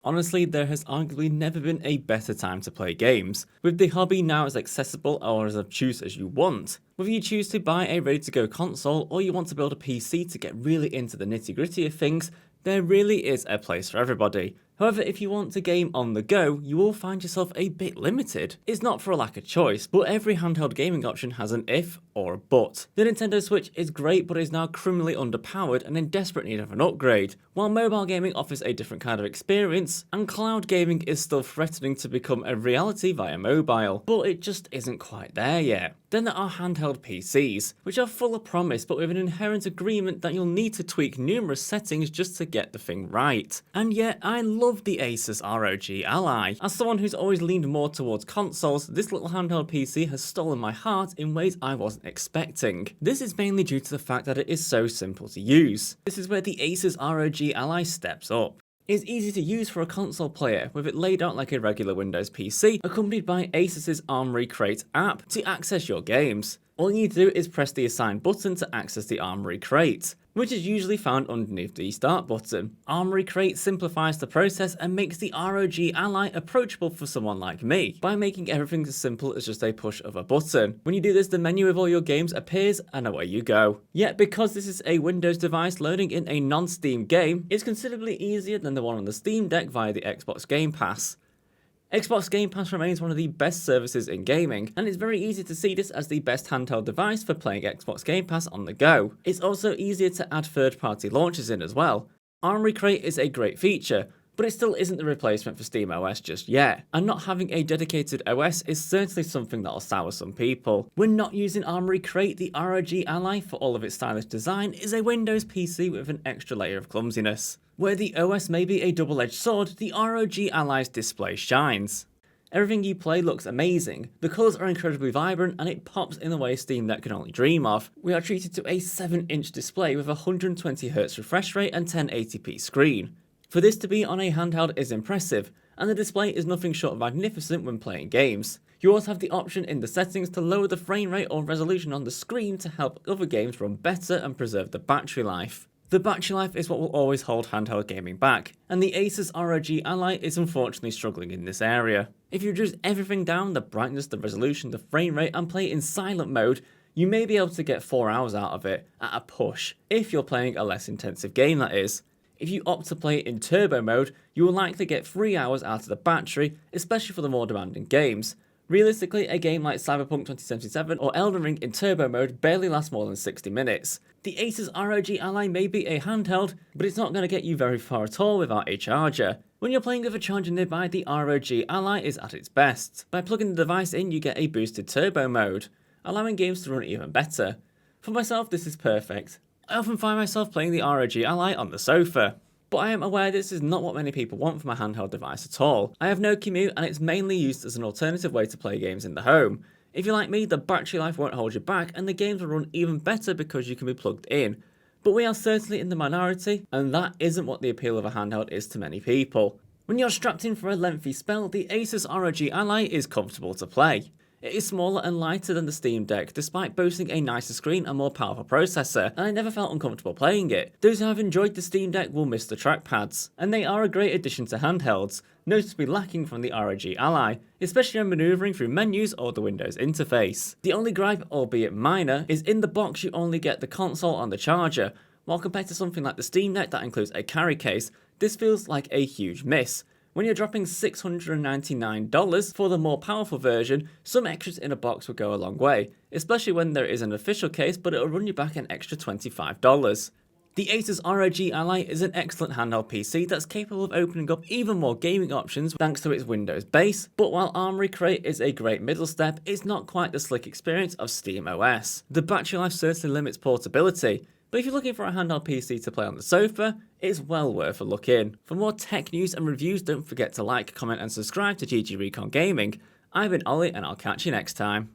Honestly, there has arguably never been a better time to play games, with the hobby now as accessible or as obtuse as you want. Whether you choose to buy a ready-to-go console or you want to build a PC to get really into the nitty-gritty of things, there really is a place for everybody. However, if you want to game on the go, you will find yourself a bit limited. It's not for a lack of choice, but every handheld gaming option has an if or a but. The Nintendo Switch is great, but is now criminally underpowered and in desperate need of an upgrade, while mobile gaming offers a different kind of experience, and cloud gaming is still threatening to become a reality via mobile, but it just isn't quite there yet. Then there are handheld PCs, which are full of promise but with an inherent agreement that you'll need to tweak numerous settings just to get the thing right. And yet, I love the ASUS ROG Ally. As someone who's always leaned more towards consoles, this little handheld PC has stolen my heart in ways I wasn't expecting. This is mainly due to the fact that it is so simple to use. This is where the ASUS ROG Ally steps up. It's easy to use for a console player, with it laid out like a regular Windows PC, accompanied by ASUS's Armory Crate app to access your games. All you do is press the assigned button to access the Armory Crate, which is usually found underneath the Start button. Armory Crate simplifies the process and makes the ROG Ally approachable for someone like me, by making everything as simple as just a push of a button. When you do this, the menu with all your games appears and away you go. Yet because this is a Windows device loading in a non-Steam game, it's considerably easier than the one on the Steam Deck via the Xbox Game Pass. Xbox Game Pass remains one of the best services in gaming, and it's very easy to see this as the best handheld device for playing Xbox Game Pass on the go. It's also easier to add third-party launchers in as well. Armory Crate is a great feature, but it still isn't the replacement for SteamOS just yet, and not having a dedicated OS is certainly something that'll sour some people. When not using Armory Crate, the ROG Ally, for all of its stylish design, is a Windows PC with an extra layer of clumsiness. Where the OS may be a double-edged sword, the ROG Ally's display shines. Everything you play looks amazing, the colours are incredibly vibrant, and it pops in a way Steam Deck can only dream of. We are treated to a 7-inch display with a 120Hz refresh rate and 1080p screen. For this to be on a handheld is impressive, and the display is nothing short of magnificent when playing games. You also have the option in the settings to lower the frame rate or resolution on the screen to help other games run better and preserve the battery life. The battery life is what will always hold handheld gaming back, and the ASUS ROG Ally is unfortunately struggling in this area. If you reduce everything down, the brightness, the resolution, the frame rate, and play it in silent mode, you may be able to get 4 hours out of it at a push, if you're playing a less intensive game that is. If you opt to play it in turbo mode, you will likely get 3 hours out of the battery, especially for the more demanding games. Realistically, a game like Cyberpunk 2077 or Elden Ring in turbo mode barely lasts more than 60 minutes. The ASUS ROG Ally may be a handheld, but it's not going to get you very far at all without a charger. When you're playing with a charger nearby, the ROG Ally is at its best. By plugging the device in, you get a boosted turbo mode, allowing games to run even better. For myself, this is perfect. I often find myself playing the ROG Ally on the sofa. But I am aware this is not what many people want from a handheld device at all. I have no commute and it's mainly used as an alternative way to play games in the home. If you're like me, the battery life won't hold you back and the games will run even better because you can be plugged in. But we are certainly in the minority, and that isn't what the appeal of a handheld is to many people. When you're strapped in for a lengthy spell, the ASUS ROG Ally is comfortable to play. It is smaller and lighter than the Steam Deck, despite boasting a nicer screen and more powerful processor, and I never felt uncomfortable playing it. Those who have enjoyed the Steam Deck will miss the trackpads, and they are a great addition to handhelds, noticeably lacking from the ROG Ally, especially when manoeuvring through menus or the Windows interface. The only gripe, albeit minor, is in the box you only get the console and the charger, while compared to something like the Steam Deck that includes a carry case, this feels like a huge miss. When you're dropping $699 for the more powerful version, some extras in a box will go a long way, especially when there is an official case, but it'll run you back an extra $25. The ASUS ROG Ally is an excellent handheld PC that's capable of opening up even more gaming options thanks to its Windows base, but while Armory Crate is a great middle step, it's not quite the slick experience of SteamOS. The battery life certainly limits portability, but if you're looking for a handheld PC to play on the sofa, it's well worth a look in. For more tech news and reviews, don't forget to like, comment and subscribe to GG Recon Gaming. I've been Ollie and I'll catch you next time.